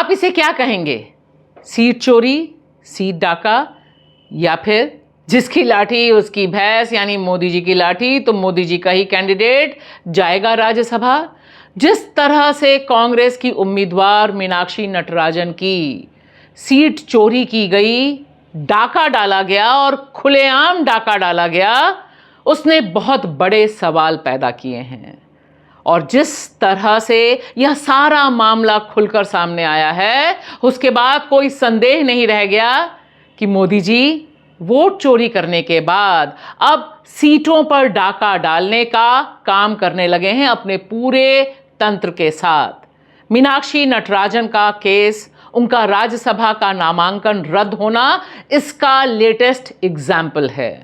आप इसे क्या कहेंगे? सीट चोरी, सीट डाका, या फिर जिसकी लाठी उसकी भैंस, यानी मोदी जी की लाठी तो मोदी जी का ही कैंडिडेट जाएगा राज्यसभा? जिस तरह से कांग्रेस की उम्मीदवार मीनाक्षी नटराजन की सीट चोरी की गई, डाका डाला गया और खुलेआम डाका डाला गया, उसने बहुत बड़े सवाल पैदा किए हैं। और जिस तरह से यह सारा मामला खुलकर सामने आया है, उसके बाद कोई संदेह नहीं रह गया कि मोदी जी वोट चोरी करने के बाद अब सीटों पर डाका डालने का काम करने लगे हैं अपने पूरे तंत्र के साथ। मीनाक्षी नटराजन का केस, उनका राज्यसभा का नामांकन रद्द होना इसका लेटेस्ट एग्जाम्पल है।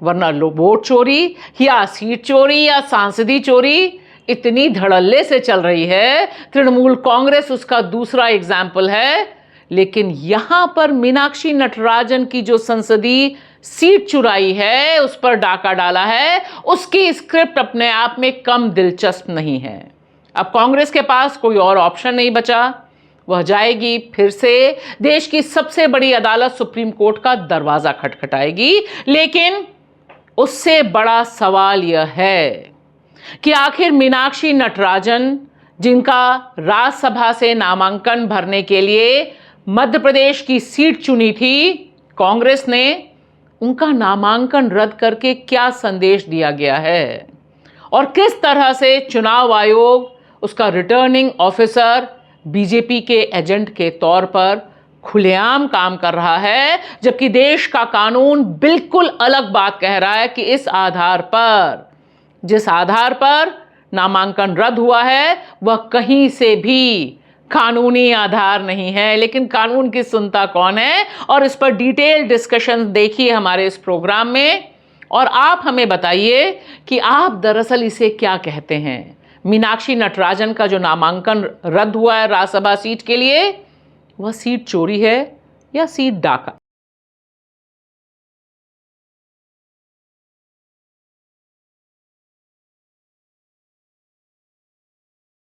वरना वोट चोरी या सीट चोरी या सांसदी चोरी इतनी धड़ल्ले से चल रही है, तृणमूल कांग्रेस उसका दूसरा एग्जाम्पल है। लेकिन यहां पर मीनाक्षी नटराजन की जो संसदीय सीट चुराई है, उस पर डाका डाला है, उसकी स्क्रिप्ट अपने आप में कम दिलचस्प नहीं है। अब कांग्रेस के पास कोई और ऑप्शन नहीं बचा, वह जाएगी फिर से देश की सबसे बड़ी अदालत सुप्रीम कोर्ट का दरवाजा खटखटाएगी। लेकिन उससे बड़ा सवाल यह है कि आखिर मीनाक्षी नटराजन, जिनका राज्यसभा से नामांकन भरने के लिए मध्य प्रदेश की सीट चुनी थी कांग्रेस ने, उनका नामांकन रद्द करके क्या संदेश दिया गया है और किस तरह से चुनाव आयोग उसका रिटर्निंग ऑफिसर बीजेपी के एजेंट के तौर पर खुलेआम काम कर रहा है, जबकि देश का कानून बिल्कुल अलग बात कह रहा है कि इस आधार पर, जिस आधार पर नामांकन रद्द हुआ है, वह कहीं से भी कानूनी आधार नहीं है। लेकिन कानून की सुनता कौन है? और इस पर डिटेल डिस्कशन देखिए हमारे इस प्रोग्राम में, और आप हमें बताइए कि आप दरअसल इसे क्या कहते हैं। मीनाक्षी नटराजन का जो नामांकन रद्द हुआ है राज्यसभा सीट के लिए, वह सीट चोरी है या सीट डाका?